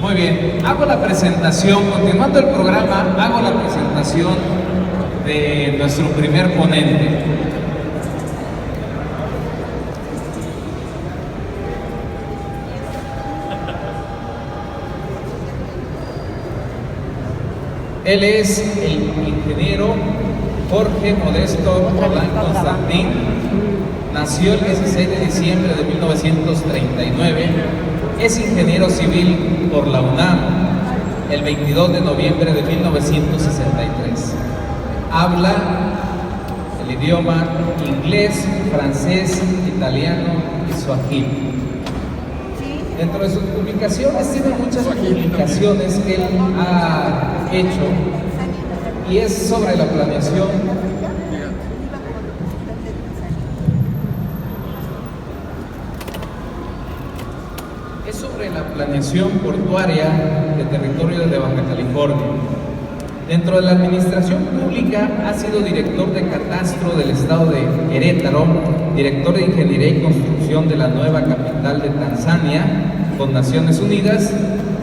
Muy bien, hago la presentación, continuando el programa, hago la presentación de nuestro primer ponente. Él es el ingeniero Jorge Modesto Roldán Constantín. Nació el 16 de diciembre de 1939. Es ingeniero civil por la UNAM el 22 de noviembre de 1963. Habla el idioma inglés, francés, italiano y suajili. Dentro de sus publicaciones, tiene muchas publicaciones que él ha hecho y es sobre la planeación portuaria del territorio de Baja California. Dentro de la administración pública ha sido director de catastro del estado de Querétaro, director de ingeniería y construcción de la nueva capital de Tanzania con Naciones Unidas,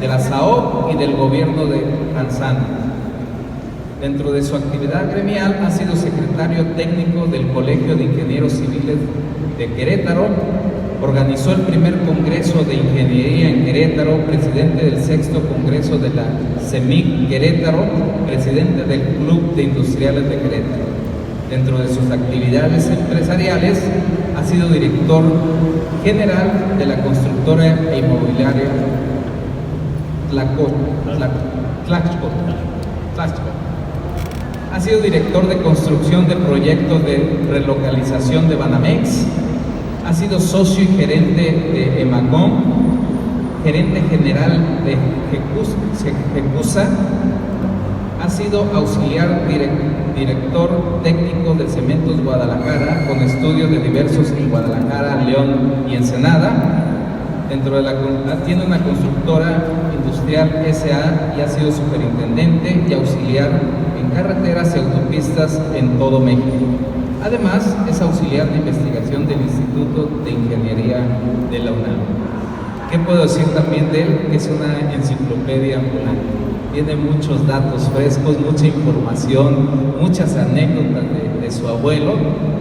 de la SAOP y del gobierno de Tanzania. Dentro de su actividad gremial ha sido secretario técnico del Colegio de Ingenieros Civiles de Querétaro. Organizó el primer Congreso de Ingeniería en Querétaro, presidente del 6º Congreso de la CEMIC Querétaro, presidente del Club de Industriales de Querétaro. Dentro de sus actividades empresariales, ha sido director general de la constructora e inmobiliaria Tlaxco. Ha sido director de construcción de proyectos de relocalización de Banamex. Ha sido socio y gerente de Emacom, gerente general de Jecusa, ha sido auxiliar director técnico de Cementos Guadalajara, con estudios de diversos en Guadalajara, León y Ensenada. Tiene una constructora industrial SA y ha sido superintendente y auxiliar en carreteras y autopistas en todo México. Además, es auxiliar de investigación del Instituto de Ingeniería de la UNAM. ¿Qué puedo decir también de él? Que es una enciclopedia ambulante. Tiene muchos datos frescos, mucha información, muchas anécdotas de su abuelo,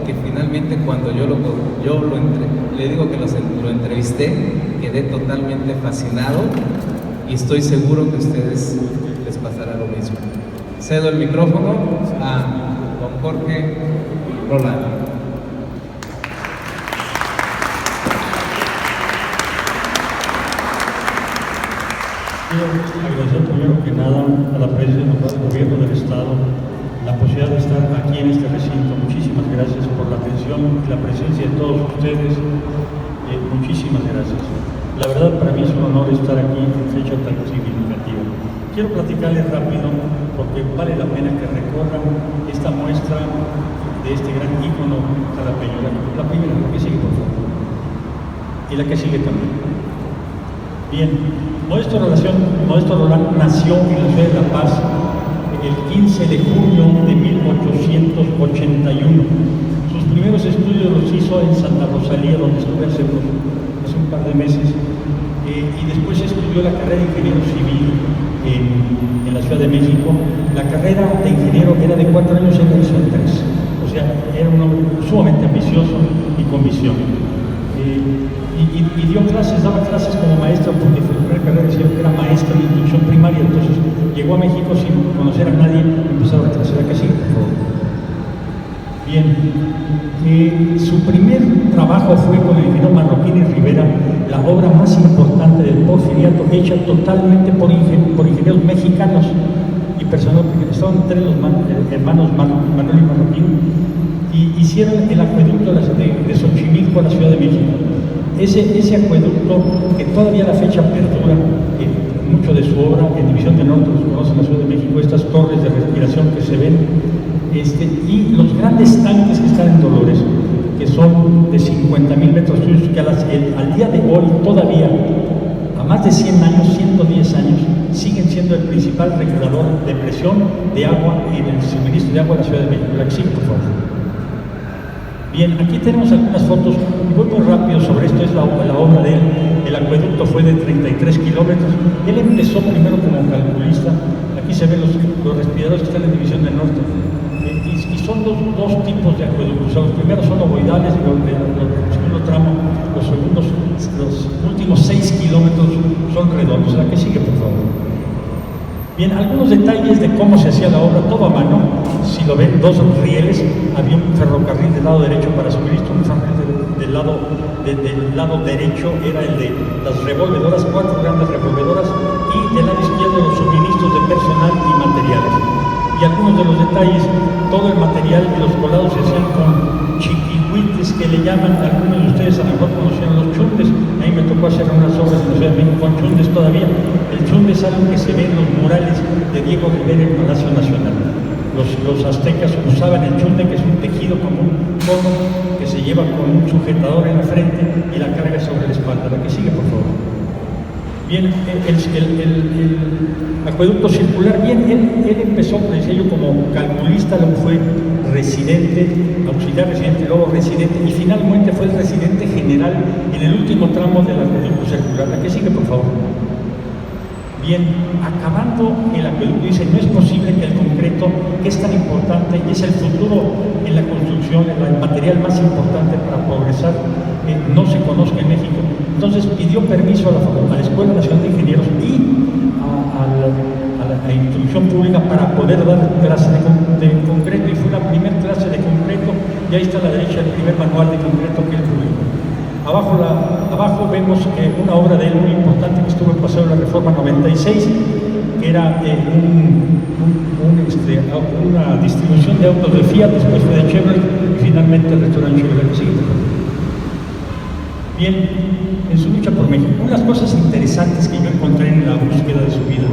que finalmente cuando le digo que lo entrevisté, quedé totalmente fascinado y estoy seguro que a ustedes les pasará lo mismo. Cedo el micrófono a don Jorge Roldán. Quiero agradecer primero que nada a la presidencia del gobierno del Estado la posibilidad de estar aquí en este recinto. Muchísimas gracias por la atención y la presencia de todos ustedes. Muchísimas gracias. La verdad, para mí es un honor estar aquí en fecha tan significativa. Quiero platicarles rápido porque vale la pena que recorran esta muestra de este gran ícono jalapeño. La primera, la que sigue, por favor. Y la que sigue también. Bien, Modesto Roldán nació en la ciudad de La Paz el 15 de junio de 1881. Sus primeros estudios los hizo en Santa Rosalía, donde estuve hace un par de meses, y después estudió la carrera de ingeniero civil en la Ciudad de México. La carrera de ingeniero era de 4 años, él la hizo en 3. O sea, era un hombre sumamente ambicioso y con visión. Y daba clases como maestro, porque su primera carrera decía que era maestro de instrucción primaria. Entonces llegó a México sin conocer a nadie, empezó a dar clases. ¿A qué sigue, por favor? Bien, su primer trabajo fue con el ingeniero Marroquín y Rivera, la obra más importante del Porfiriato, hecha totalmente por ingenieros mexicanos y personal, porque estaban tres los hermanos Manuel y Marroquín, y hicieron el acueducto de Xochimilco a la Ciudad de México. Ese acueducto que todavía a la fecha perdura mucho de su obra. En División del Norte, los conocen en la Ciudad de México, estas torres de respiración que se ven, y los grandes tanques que están en Dolores, que son de 50,000 metros cúbicos, que al día de hoy todavía, a más de 100 años, 110 años, siguen siendo el principal regulador de presión de agua en el suministro de agua de la Ciudad de México. La que sigue, por favor. Bien, aquí tenemos algunas fotos, voy muy rápido sobre esto, es la obra de él. El acueducto fue de 33 kilómetros. Él empezó primero como calculista. Aquí se ven los respiradores que están en la División del Norte. Y son dos tipos de acueductos. Los primeros son ovoidales, el segundo tramo, los últimos 6 kilómetros son redondos. La que sigue, por favor. Bien, algunos detalles de cómo se hacía la obra, todo a mano. Si lo ven, 2 rieles, había un ferrocarril del lado derecho para suministro, un ferrocarril del lado derecho era el de las revolvedoras, 4 grandes revolvedoras, y del lado izquierdo los suministros de personal y materiales. Y algunos de los detalles, todo el material y los colados se hacían con chiquihuites, que le llaman, algunos de ustedes a lo mejor conocían los chundes. A mí me tocó hacer unas obras en la Ciudad de México con chundes todavía. El chunde es algo que se ve en los murales de Diego Rivera en el Palacio Nacional. Los aztecas usaban el chunde, que es un tejido como un cono que se lleva con un sujetador en la frente y la carga sobre la espalda. La que sigue, por favor. Bien, el acueducto circular, bien, él empezó, decía yo, como calculista, luego fue residente, auxiliar residente, luego residente, y finalmente fue el residente general en el último tramo del acueducto circular. La que sigue, por favor. Bien, acabando el acueducto, dice, no es posible que el concreto, que es tan importante y es el futuro en la construcción, el material más importante para progresar, no se conozca en México. Entonces pidió permiso a la Escuela Nacional de Ingenieros y a la instrucción pública para poder dar clase de concreto, y fue la primera clase de concreto, y ahí está a la derecha el primer manual de concreto que él publicó. Abajo vemos una obra de él muy importante que estuvo en Paseo de la Reforma 96, que era una distribución de autos de Fiat, después fue de Chevrolet y finalmente el restaurante Chevrolet. Sí. Bien, en su lucha por México, unas cosas interesantes que yo encontré en la búsqueda de su vida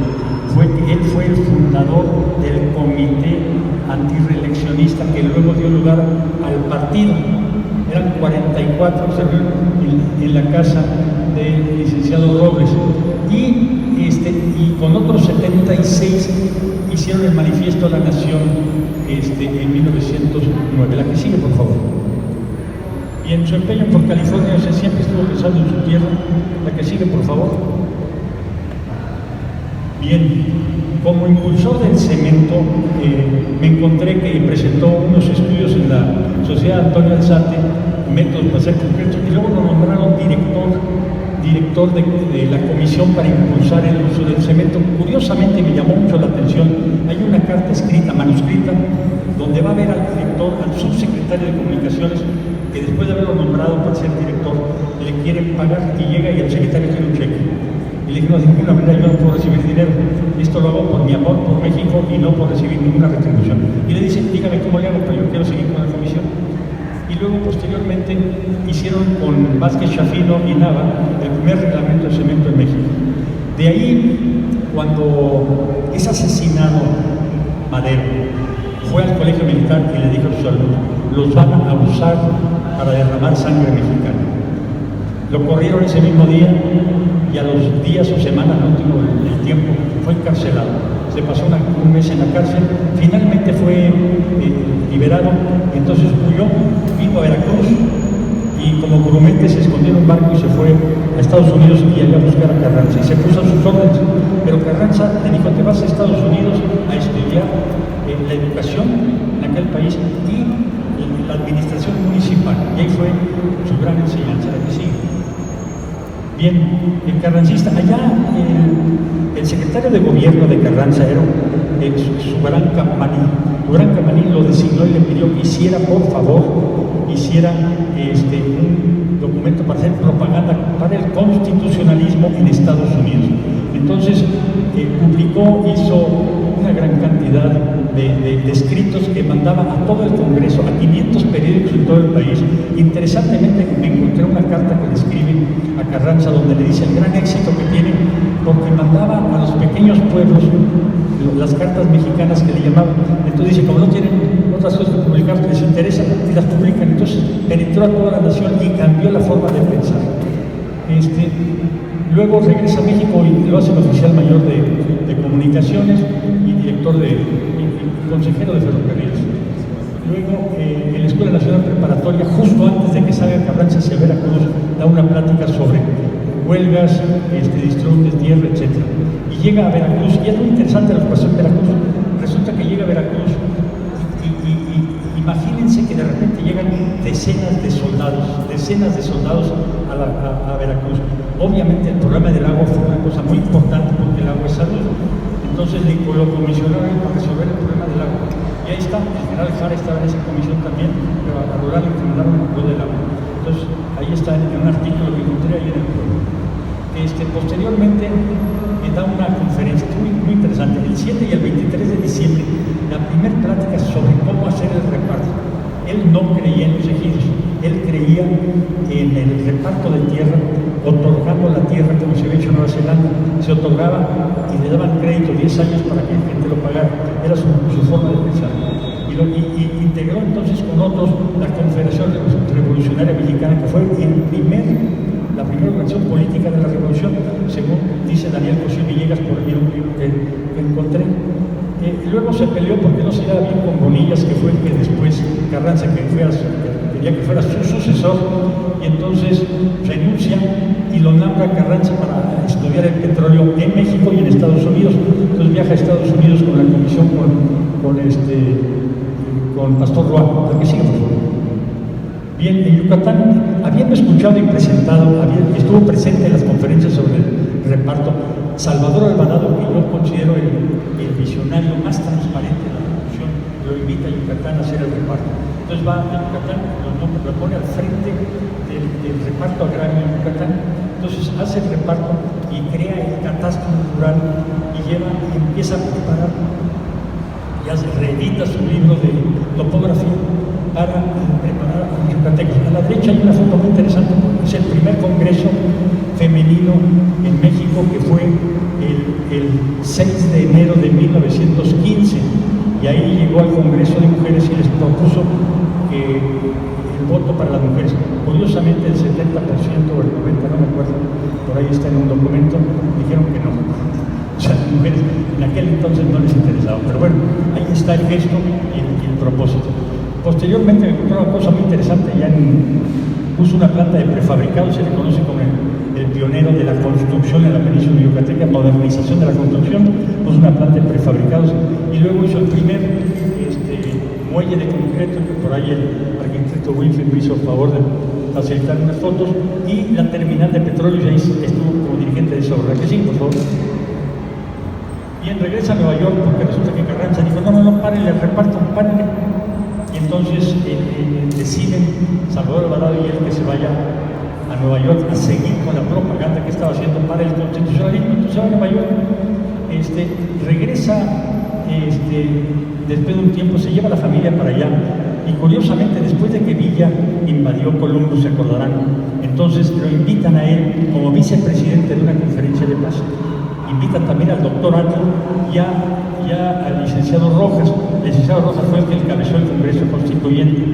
fue que él fue el fundador del comité antirreeleccionista que luego dio lugar al partido. Eran 44 en la casa del licenciado Robles, y con otros 76 hicieron el Manifiesto a la Nación en 1909. La que sigue, por favor. Y en su empeño por California, siempre estuvo pensando en su tierra. La que sigue, por favor. Bien, como impulsor del cemento, me encontré que presentó unos estudios en la Sociedad Antonio Alzate, métodos para hacer concreto, y luego lo nombraron director de la comisión para impulsar el uso del cemento. Curiosamente me llamó mucho la atención, hay una carta escrita, manuscrita, donde va a ver al director, al subsecretario de Comunicaciones, que después de haberlo nombrado para ser director, le quieren pagar, y llega y el secretario tiene un cheque. Y le dije, no, de ninguna manera yo no puedo recibir dinero, esto lo hago por mi amor por México y no por recibir ninguna retribución. Y le dice, dígame cómo le hago, pero yo quiero seguir con la comisión. Y luego posteriormente hicieron con Vázquez Chafino y Nava el primer reglamento de cemento en México. De ahí, cuando es asesinado Madero, fue al colegio militar y le dijo a sus alumnos, los van a usar para derramar sangre mexicana. Lo corrieron ese mismo día y a los días o semanas, no tengo el tiempo, fue encarcelado. Se pasó un mes en la cárcel, finalmente fue liberado, entonces huyó, vino a Veracruz y como grumete se escondió en un barco y se fue a Estados Unidos y allá a buscar a Carranza y se puso a sus órdenes. Pero Carranza le dijo, te vas a Estados Unidos a estudiar la educación en aquel país y la administración municipal, y ahí fue su gran enseñanza. La que sigue. Bien, el carrancista, allá el secretario de gobierno de Carranza era Subarán Campaní. Subarán Campaní lo designó y le pidió que hiciera, por favor, un documento para hacer propaganda para el constitucionalismo en Estados Unidos. Entonces, hizo una gran cantidad de escritos que mandaba a todo el Congreso, a 500 periódicos en todo el país. Interesantemente, me encontré una carta que le escribe a Carranza donde le dice el gran éxito que tiene, porque mandaba a los pequeños pueblos las cartas mexicanas que le llamaban. Entonces dice, como no tienen otras cosas que publicar que les interesa, y las publican. Entonces penetró a toda la nación y cambió la forma de pensar. Luego regresa a México y lo hace el oficial mayor de comunicaciones y director y consejero de ferrocarriles. Luego, en la Escuela Nacional Preparatoria, justo antes de que salga Carranza hacia Veracruz, da una plática sobre huelgas, distribución de tierra, etc. Y llega a Veracruz, y es muy interesante la situación de Veracruz. Resulta que llega a Veracruz y imagínense que de repente llegan decenas de soldados a Veracruz. Obviamente el problema del agua fue una cosa muy importante porque el agua es salud. Entonces lo comisionaron para resolver el problema del agua. Y ahí está, el general Jara estaba en esa comisión también, pero a Rural le mandaron el problema del agua. Entonces ahí está en un artículo que encontré ahí en el pueblo. Posteriormente me da una conferencia muy, muy interesante, el 7 y el 23 de diciembre, la primera plática sobre cómo hacer el reparto. Él no creía en los ejidos, él creía en el reparto de tierra, otorgando la tierra como se había hecho en Nueva Zelanda. Se otorgaba y le daban crédito 10 años para que la gente lo pagara. Era su forma de pensar. Y integró entonces con otros la Confederación Revolucionaria Mexicana, que fue la primera organización política de la revolución, según dice Daniel Cosío Villegas por el libro que encontré. Luego se peleó porque no se llevaba bien con Bonillas, que fue el que después Carranza quería que fuera su sucesor, y entonces renuncia y lo nombra Carranza para estudiar el petróleo en México y en Estados Unidos. Entonces viaja a Estados Unidos con la comisión con Pastor Roa, que sigue, por favor. Bien, en Yucatán, habiendo escuchado y presentado, estuvo presente en las conferencias sobre el reparto, Salvador Alvarado, que yo considero el visionario más transparente de la revolución, lo invita a Yucatán a hacer el reparto. Entonces va a Yucatán, lo pone al frente del reparto agrario en Yucatán. Entonces hace el reparto y crea el catastro rural y empieza a preparar, ya se reedita su libro de topografía para preparar a los yucatecos. A la derecha hay una foto muy interesante porque es el primer congreso femenino en México, que fue el 6 de enero de 1915, y ahí llegó al Congreso de Mujeres y les propuso el voto para las mujeres. Curiosamente el 70% o el 90%, no me acuerdo, por ahí está en un documento, dijeron que no. O sea, las mujeres en aquel entonces no les interesaba, pero bueno, ahí está el gesto y el propósito. Posteriormente me encontré una cosa muy interesante, puso una planta de prefabricados, se le conoce como el pionero de la construcción en la península yucateca, modernización de la construcción, puso una planta de prefabricados y luego hizo el primer muelle de concreto, que por ahí el arquitecto Wilfrid me hizo el favor de facilitar unas fotos, y la terminal de petróleo, y ahí estuvo como dirigente de esa obra. Que sí, por favor. Bien, regresa a Nueva York porque resulta que Carranza dijo, no, párenle el reparto, párenle. Y entonces deciden Salvador Alvarado y él que se vaya a Nueva York a seguir con la propaganda que estaba haciendo para el constitucionalismo. Entonces va a Nueva York, regresa, después de un tiempo se lleva a la familia para allá, y curiosamente después de que Villa invadió Columbus, se acordarán, entonces lo invitan a él como vicepresidente de una conferencia de paz. Invitan también al doctor Andrew y al licenciado Rojas. El licenciado Rojas fue el que encabezó el Congreso Constituyente.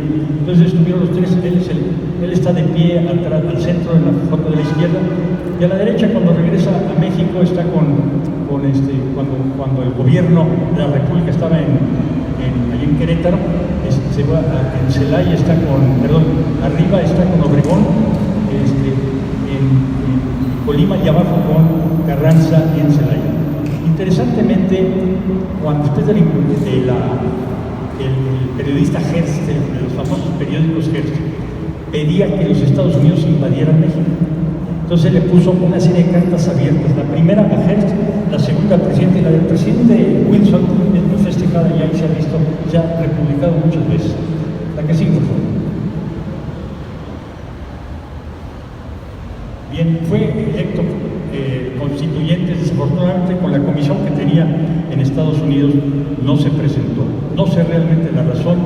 Entonces estuvieron los tres, él está de pie atrás, al centro de la foto de la izquierda, y a la derecha, cuando regresa a México, está cuando el gobierno de la República estaba allí en Querétaro, se va en Celaya, arriba está con Obregón, en Colima, y abajo con Carranza y en Celaya. Interesantemente, después del periodista Hearst, de los famosos periódicos Hearst, pedía que los Estados Unidos invadieran México. Entonces le puso una serie de cartas abiertas. La primera a Hearst, la segunda al presidente, y la del presidente Wilson es muy festejada y ahí se ha visto, se ha republicado muchas veces. La que sigue, por favor. Bien, fue electo constituyente, desafortunadamente con la comisión que tenía en Estados Unidos no se presentó. No sé realmente la razón,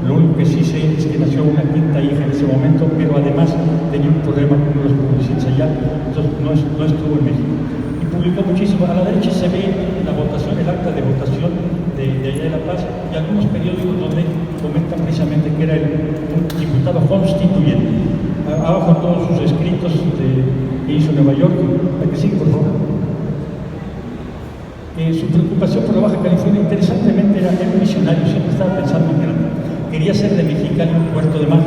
lo único que sí sé es que nació una quinta hija en ese momento, pero además tenía un problema con los publicistas allá, entonces no estuvo en México. Y publicó muchísimo. A la derecha se ve la votación, el acta de votación de allá de La Paz, y algunos periódicos donde comentan precisamente que era un diputado constituyente. Abajo todos sus escritos que hizo en Nueva York. La que sigue, por favor. Su preocupación por la Baja California, interesantemente, era un visionario, siempre estaba pensando en grande. quería hacer de Mexicali un puerto de mar.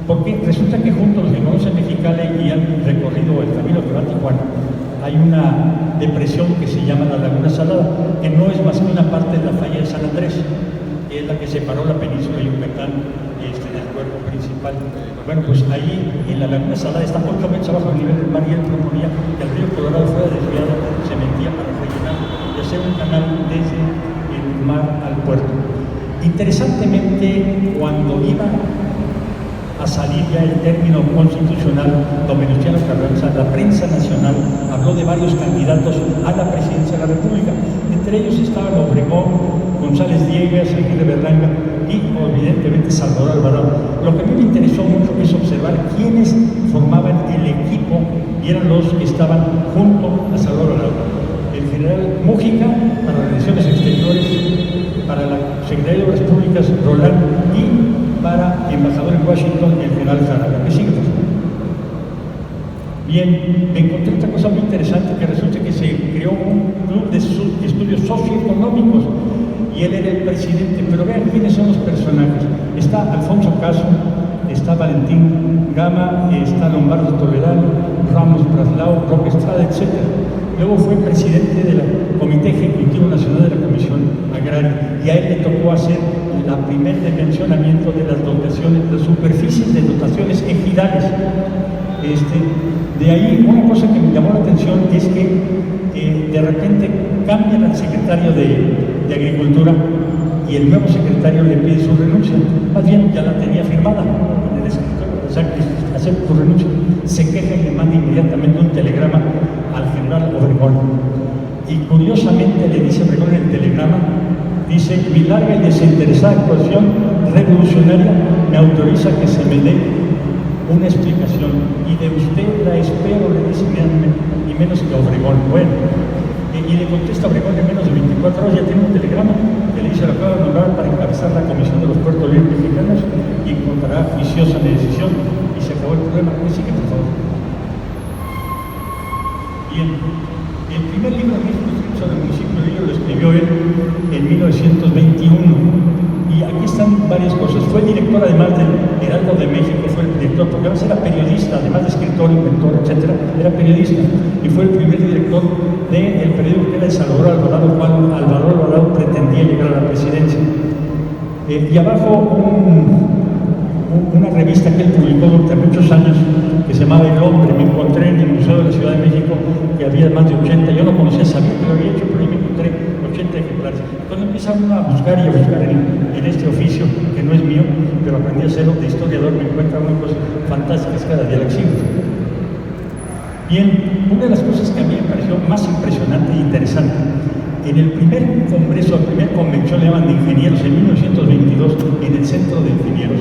Porque resulta que junto a los que conocen Mexicali y han recorrido el camino que va a Tijuana, hay una depresión que se llama la Laguna Salada, que no es más que una parte de la falla de San Andrés, que es la que separó la península de Yucatán del cuerpo principal. Bueno, pues ahí en la Laguna Salada está 8 metros abajo del nivel del mar, y él proponía que el río Colorado fuera desviado, se metía para rellenar y hacer un canal desde el mar al puerto. Interesantemente, cuando iba a salir ya el término constitucional don Venustiano Carranza, la prensa nacional habló de varios candidatos a la presidencia de la República. Entre ellos estaban Obregón, González Diegues, Aguirre Berlanga y evidentemente Salvador Alvarado. Lo que a mí me interesó mucho es observar quiénes formaban el equipo y eran los que estaban junto a Salvador Alvarado. El general Mújica para Relaciones Exteriores, para la Secretaría de Obras Públicas Roland, y para embajador en Washington el general Jara. ¿Me sigue? Bien, me encontré otra cosa muy interesante, que resulta que se creó un club de estudios socioeconómicos y él era el presidente. Pero vean quiénes son los personajes. Está Alfonso Caso, está Valentín Gama, está Lombardo Toledano, Ramos Praslao, Roque Estrada, etc. Luego fue presidente del Comité Ejecutivo Nacional de la Comisión Agraria, y a él le tocó hacer la primer dimensionamiento de las dotaciones, las superficies de dotaciones ejidales. De ahí una cosa que me llamó la atención es que de repente cambian al secretario de Agricultura y el nuevo secretario le pide su renuncia. Más bien ya la tenía firmada en el escritorio, o sea, que hacer su renuncia. Se queja y le manda inmediatamente un telegrama al general Obregón. Y curiosamente le dice Obregón en el telegrama, dice: mi larga y desinteresada actuación revolucionaria me autoriza que se me dé una explicación, y de usted la espero, le dice, y menos que Obregón. Bueno, y le contesta Obregón en menos de 24 horas, ya tiene un telegrama que le dice: lo acabo de nombrar para encabezar la Comisión de los Puertos Libres Mexicanos y encontrará juiciosa mi decisión. Y se acabó el problema. ¿Qué sigue, por favor? Bien, el primer libro de México sobre el municipio de Illo lo escribió él en 1921. Y aquí están varias cosas. Fue director, además del Heraldo de México, fue el director, porque además era periodista, además de escritor, inventor, etc. Era periodista, y fue el primer director del periódico que era de Salvador Alvarado, cuando Alvarado Alvarado pretendía llegar a la presidencia. Y abajo una revista que él publicó durante muchos años, que se llamaba El Hombre. Me encontré en el Museo de la Ciudad de México que había más de 80, yo no conocía, sabía que lo había hecho, pero ahí me encontré 80 ejemplares. Cuando empieza uno a buscar y a buscar en este oficio, que no es mío, pero aprendí a hacerlo de historiador, me encuentro unas cosas fantásticas cada día. Bien, una de las cosas que a mí me pareció más impresionante e interesante, en el primer congreso, la primera convención, le llaman de ingenieros, en 1922, en el Centro de Ingenieros,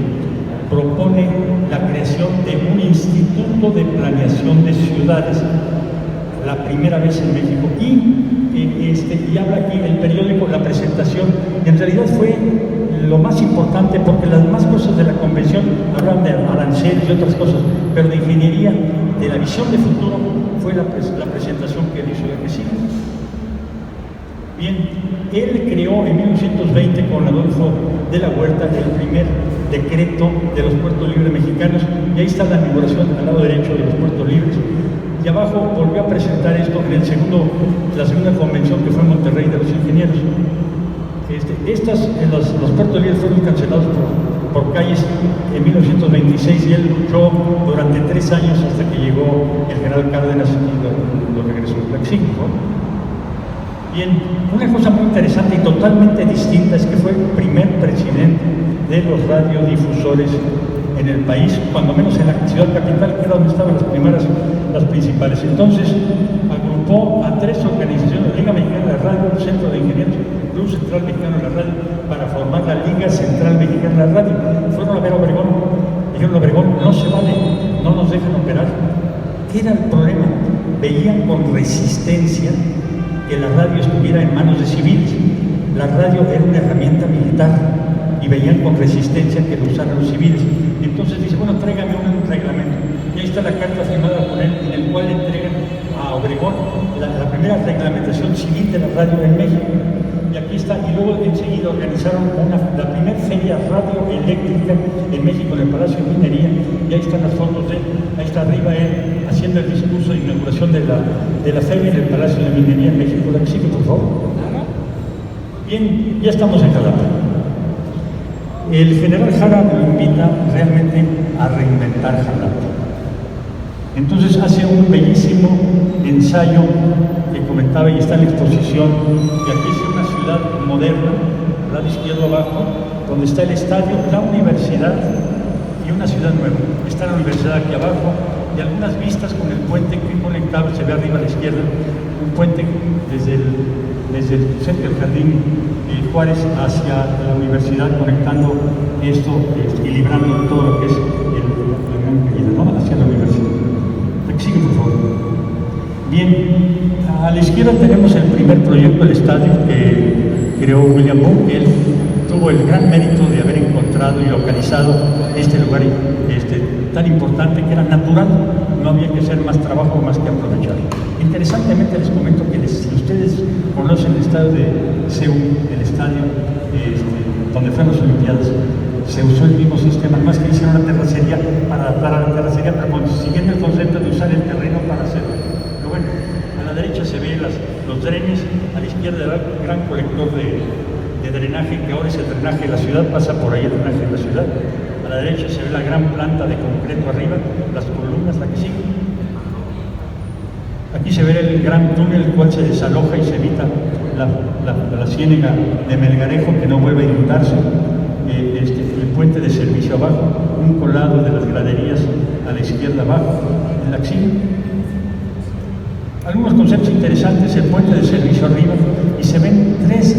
propone la creación de un instituto de planeación de ciudades, la primera vez en México. Y habla aquí el periódico, la presentación, en realidad fue lo más importante, porque las demás cosas de la convención hablan de aranceles y otras cosas, pero de ingeniería, de la visión de futuro, fue la presentación que él hizo. La que sigue. Bien, él creó en 1920 con Adolfo de la Huerta el primer decreto de los puertos libres mexicanos, y ahí está la inauguración al lado derecho de los puertos libres. Y abajo volvió a presentar esto en la segunda convención, que fue en Monterrey, de los ingenieros. Los puertos libres fueron cancelados por Calles en 1926, y él luchó durante 3 años hasta que llegó el general Cárdenas y lo regresó al México. Bien, una cosa muy interesante y totalmente distinta es que fue el primer presidente de los radiodifusores en el país, cuando menos en la ciudad capital, que era donde estaban las principales. Entonces, agrupó a 3 organizaciones: Liga Mexicana de la Radio, el Centro de Ingenieros, el Club Central Mexicano de la Radio, para formar la Liga Central Mexicana de la Radio. Fueron a ver a Obregón, dijeron: Obregón, no se vale, no nos dejan operar. ¿Qué era el problema? Veían con resistencia que la radio estuviera en manos de civiles. La radio era una herramienta militar, y veían con resistencia que lo usaran los civiles. Entonces dice: bueno, tráigame un reglamento. Y ahí está la carta firmada por él, en el cual le entregan a Obregón la primera reglamentación civil de la radio en México. Y aquí está. Y luego enseguida organizaron la primera feria radio eléctrica en México, en el Palacio de Minería, y ahí están las fotos de él, ahí está arriba él haciendo el discurso de inauguración de la feria en el Palacio de Minería en México. La que sigue, por favor. Bien, ya estamos en Jalapa. El general Jara lo invita realmente a reinventar Jalapa. Entonces hace un bellísimo ensayo que comentaba y está en la exposición, que aquí es una ciudad moderna, al lado izquierdo abajo, donde está el estadio, la universidad y una ciudad nueva. Está la universidad aquí abajo y algunas vistas con el puente que conectaba, se ve arriba a la izquierda, un puente desde el centro del Jardín Juárez hacia la universidad, conectando esto y librando todo lo que es la gran caída, ¿no? Hacia la universidad. Sigue, por favor. Bien, a la izquierda tenemos el primer proyecto del estadio que creó William Buck, que él tuvo el gran mérito de haber encontrado y localizado este lugar tan importante que era natural, no había que hacer más trabajo más que aprovechar. Interesantemente les comento que si ustedes conocen el estadio de Seúl, el estadio donde fueron las Olimpiadas, se usó el mismo sistema, más que hicieron una terracería para adaptar a la terracería, pero siguiendo el concepto de usar el terreno para hacerlo. Pero bueno, a la derecha se ven los drenes, a la izquierda el gran colector de drenaje, que ahora es el drenaje de la ciudad, pasa por ahí el drenaje de la ciudad. A la derecha se ve la gran planta de concreto arriba, las columnas, la que sigue. Aquí se ve el gran túnel, el cual se desaloja y se evita la ciénaga de Melgarejo, que no vuelve a inundarse. El puente de servicio abajo, un colado de las graderías a la izquierda abajo, en la axila. Algunos conceptos interesantes, el puente de servicio arriba, y se ven tres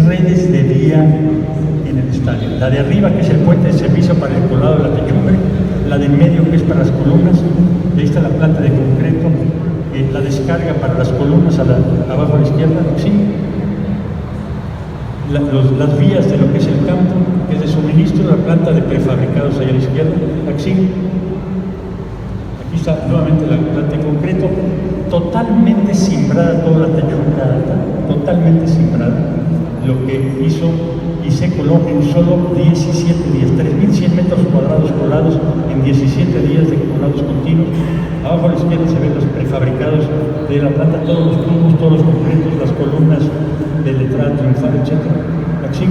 redes de vía en el estadio. La de arriba, que es el puente de servicio para el colado de la techumbre, la del medio, que es para las columnas, ahí está la planta de concreto, la descarga para las columnas abajo a la izquierda, sí. Las vías de lo que es el campo, que es de suministro, la planta de prefabricados allá a la izquierda, aquí está nuevamente la planta de concreto, totalmente simbrada toda la techumbre alta, totalmente simbrada, lo que hizo y se coló en solo 17 días, 3.100 metros cuadrados colados en 17 días de colados continuos. Abajo a la izquierda se ven los prefabricados de la planta, todos los tubos, todos los concretos, las columnas de letrada triunfal, etc. Aquí.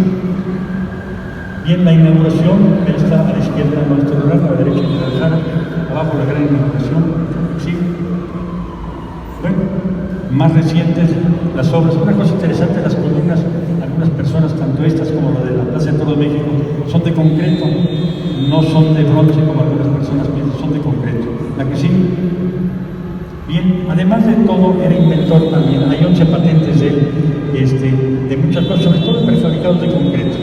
Bien, la inauguración, está a la izquierda el maestro Lorana, a la derecha el Jara, abajo la gran inauguración. Sí. Bueno, más recientes las obras. Una cosa interesante, las columnas, algunas personas, tanto estas como la de la Plaza de Toros de México, son de concreto, no son de bronce como algunas personas piensan, son de concreto. La que sí. Bien, además de todo, era inventor también. Hay 11 patentes de muchas cosas, sobre todo prefabricados de concreto.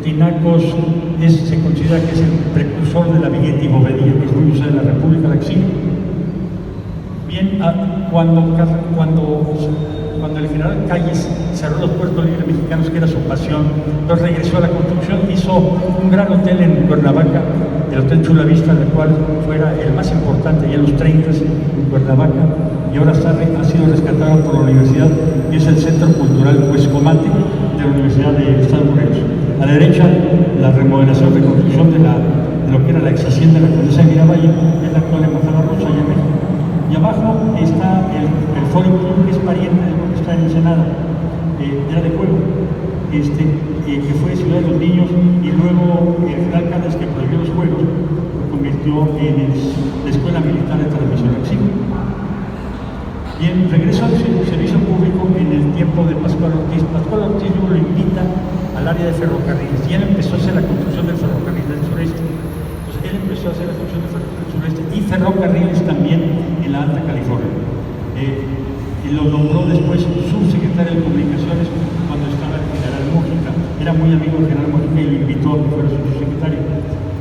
Tinacos se considera que es el precursor de la vigueta y bovedía, que es muy usada en la República, la Exil. Bien, cuando el general Calles cerró los puertos libres mexicanos, que era su pasión, entonces regresó a la construcción, hizo un gran hotel en Cuernavaca, el Hotel Chula Vista, el cual fuera el más importante ya en los 30 en Cuernavaca, y ahora ha sido rescatado por la universidad, y es el Centro Cultural Huescomate de la Universidad de Estados Unidos. A la derecha, la remodelación, reconstrucción de lo que era la ex hacienda de la Condesa de Miravalle, que es la actual Embajada Rusa allá en México. Y abajo está el Forum Club, que es pariente de lo que está en Ensenada, era de juego, que fue Ciudad de los Niños, y luego el general Calles, que prohibió los juegos, lo convirtió en la Escuela Militar de Transmisión Exil. Bien, regreso al servicio público en el tiempo de Pascual Ortiz. Pascual Ortiz luego lo invita al área de ferrocarriles, y él empezó a hacer la construcción del ferrocarril del sureste. Entonces él empezó a hacer la construcción del ferrocarril del sureste y ferrocarriles también en la Alta California. Y lo nombró después subsecretario de Comunicaciones cuando estaba el general Mújica. Era muy amigo del general Mújica y lo invitó a que fuera su subsecretario.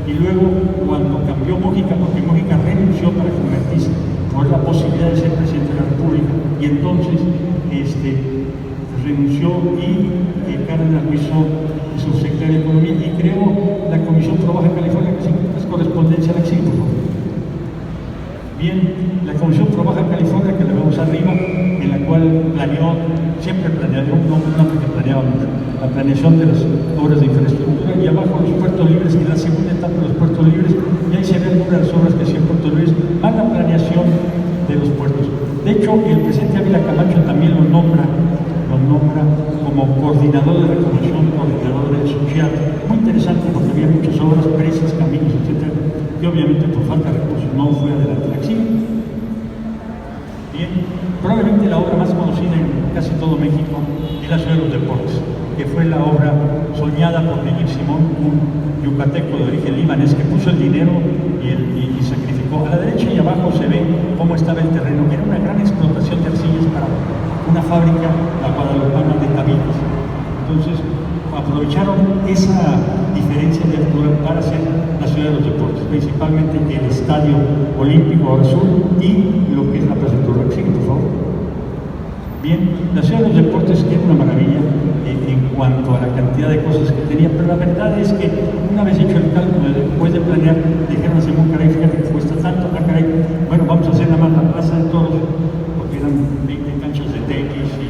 Y luego, cuando cambió Mújica, porque Mújica renunció para convertirse por la posibilidad de ser presidente de la República, y entonces renunció y Cárdenas lo hizo subsecretario de Economía y creó la Comisión Pro Baja California, que es correspondencia a la Exil, por favor. Bien, la Comisión Pro Baja California, que la vemos arriba, en la cual siempre planeó, un hombre que planeábamos, la planeación de las obras de infraestructura, y abajo los puertos libres, y la segunda etapa de los puertos libres, y ahí se ven algunas de las obras que hacían Puertos Libres, más la planeación de los puertos. De hecho, el presidente Ávila Camacho también lo nombra como coordinador de reclamación, coordinador de social. Muy interesante porque había muchas obras, presas, caminos, etcétera, que obviamente por falta de recursos no fue adelante la acción. Bien, probablemente la obra más conocida en casi todo México es la Ciudad de los Deportes, que fue la obra soñada por Miguel Simón, un yucateco de origen libanés que puso el dinero y sacrificó. A la derecha y abajo se ve cómo estaba el terreno. Era una gran explotación de arcillas para una fábrica, la guadalupana de tabiques. Entonces, aprovecharon esa diferencia de altura para hacer la Ciudad de los Deportes, principalmente el Estadio Olímpico ahora sur y lo que es la Plaza de Torreón. Sigue, por favor. Bien, la Ciudad de los Deportes era una maravilla en cuanto a la cantidad de cosas que tenía, pero la verdad es que una vez hecho el cálculo, después de planear, dijeron a Simón, caray, fíjate que cuesta tanto, caray, bueno, vamos a hacer nada más la Plaza de Toros, porque eran 20 canchas de tenis y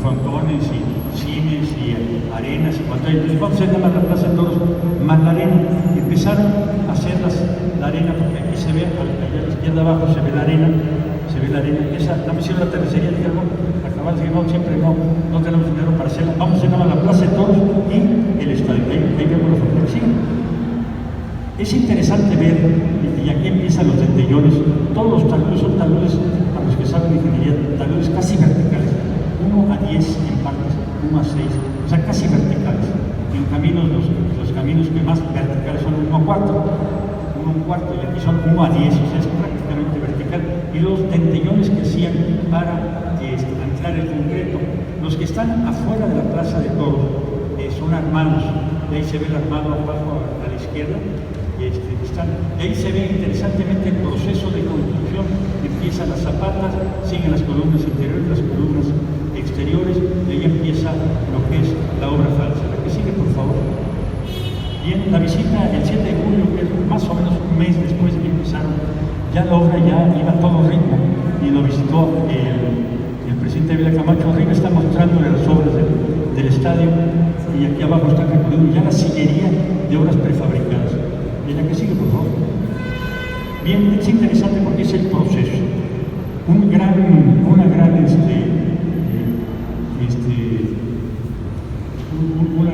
frontones y cines y arenas y cuanto hay. Entonces vamos a hacer nada más la Plaza de Toros más la arena. Empezaron a hacer la arena, porque aquí se ve, allá a la izquierda abajo se ve la arena, esa, no me hicieron la terracería, dijeron, acabar de decir, no, siempre no tenemos dinero para hacerla, vamos a hacer nada más la Plaza de Toros y el estadio, ahí vemos la fotografía. Es interesante ver, y aquí empiezan los dentellones, todos los taludes son taludes, para los que saben de ingeniería, taludes casi verticales, 1 a 10 en partes, 1 a 6, o sea, casi verticales. En caminos, los caminos que más verticales son 1 a 4, y aquí son 1 a 10, o sea, es prácticamente vertical. Y los dentellones que hacían para anclar el concreto, los que están afuera de la Plaza de Toros son armados, de ahí se ve el armado abajo a la izquierda, de ahí se ve interesantemente el proceso de construcción. Empiezan las zapatas, siguen las columnas interiores, las columnas exteriores, de ahí empieza lo que es la obra falsa. La que sigue, por favor. Bien, la visita el 7 de julio, que es más o menos un mes después de que empezaron, ya la obra ya iba a todo ritmo, y lo visitó el presidente Ávila Camacho. Arriba está mostrándole las obras del estadio, y aquí abajo está concluyendo ya la sillería de obras prefabricadas. Y la que sigue, por favor. Bien, es interesante porque es el proceso. Una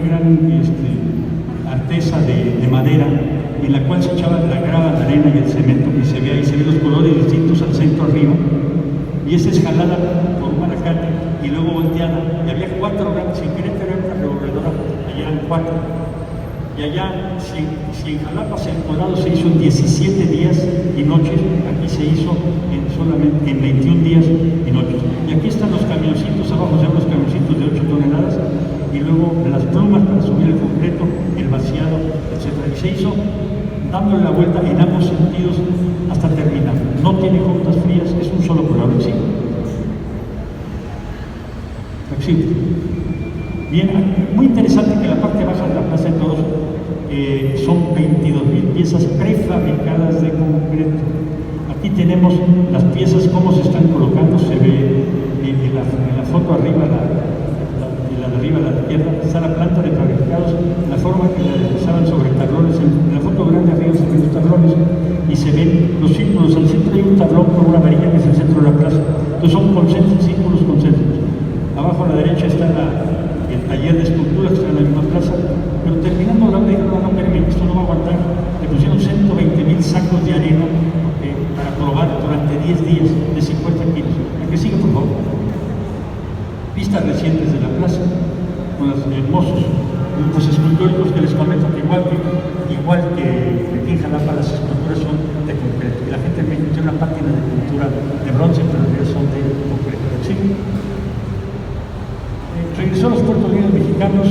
gran artesa de madera, en la cual se echaba la grava, la arena y el cemento, y se ve ahí, se ven los colores distintos al centro arriba, y esa es jalada por un maracate y luego volteada, y había 4 grandes, en Querétaro era una revolvedora, allá eran 4, y allá, si en Jalapa el colado se hizo en 17 días y noches, aquí se hizo solamente en 21 días y noches. Y aquí están los camioncitos, abajo se ven los camioncitos de 8 toneladas, y luego las plumas para subir el concreto, el vaciado, etc. Y se hizo dándole la vuelta en ambos sentidos hasta terminar. No tiene juntas frías, es un solo colado. Sí. Bien, muy interesante que la parte baja de la Plaza de Toros son 22,000 piezas prefabricadas de concreto. Aquí tenemos las piezas, cómo se están colocando, se ve en la foto arriba, la de arriba a la izquierda, está la planta de fabricados, la forma que la deslizaban sobre tablones. En la foto grande arriba se ven los tablones y se ven los círculos. Al centro hay un tablón con una varilla que es el centro de la plaza. Entonces son círculos concéntricos. Abajo a la derecha está el taller de esculturas que está en la misma plaza, pero terminando la obra dijeron, no, espérame, esto no va a aguantar. Le pusieron 120,000 sacos de arena para probar durante 10 días de 50 kilos. La que sigue, por favor. Vistas recientes de la plaza, con los hermosos grupos escultóricos que les comento que igual que aquí en Jalapa, las esculturas son de concreto. Y la gente en México tiene una página de pintura de bronce, pero en realidad son de concreto. ¿Sí? Regresó a los puertos libres mexicanos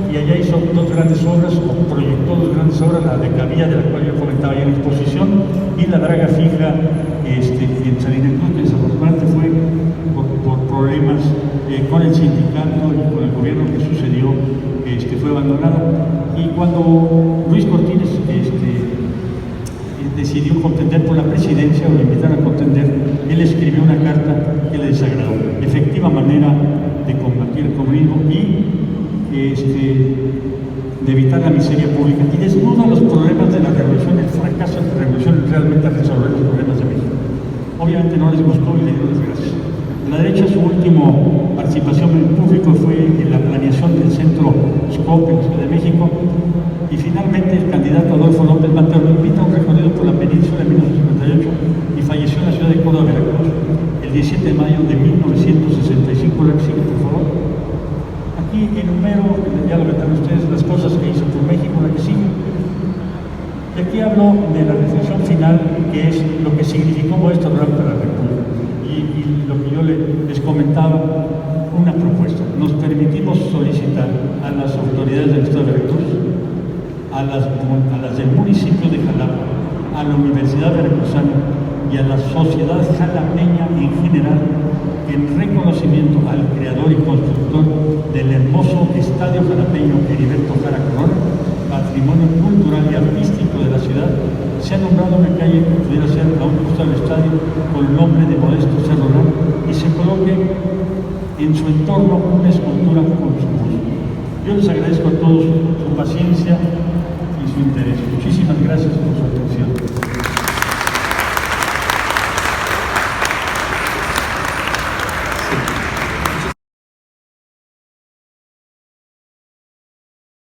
y allá hizo 2 grandes obras, o proyectó 2 grandes obras, la de Cavilla, de la cual yo comentaba ya en la exposición, y la draga fija en Salina Cruz, que desafortunadamente fue por problemas con el sindicato y con el gobierno que sucedió, fue abandonado. Y cuando Luis Cortines decidió contender por la presidencia, o le invitaron a contender, él escribió una carta que le desagradó. Efectiva manera de combatir el comunismo, y de evitar la miseria pública y desnuda los problemas de la revolución, el fracaso de la revolución realmente a resolver los problemas de México. Obviamente no les gustó y le dieron las gracias. La derecha, su última participación en público fue en la planeación del centro SCOP en la Ciudad de México, y finalmente el candidato Adolfo López Mateos lo invita a un recorrido por la península en 1958 y falleció en la ciudad de Córdoba, Veracruz, el 17 de mayo de 1965. La que sigue, por favor. Aquí enumero, ya lo verán ustedes, las cosas que hizo por México. La que sigue. Y aquí hablo de la reflexión final, que es lo que significó esto durante la República. Y lo que yo les comentaba, una propuesta. Nos permitimos solicitar a las autoridades del Estado de Veracruz, a las del municipio de Jalapa, a la Universidad Veracruzana y a la sociedad jalapeña en general, en reconocimiento al creador y constructor del hermoso estadio jalapeño Heriberto Jara Corona, patrimonio cultural y artístico de la ciudad, se ha nombrado una calle que pudiera ser a un costado del estadio con el nombre de Modesto Cerro y se coloque en su entorno una escultura con su busto. Yo les agradezco a todos su paciencia y su interés. Muchísimas gracias por su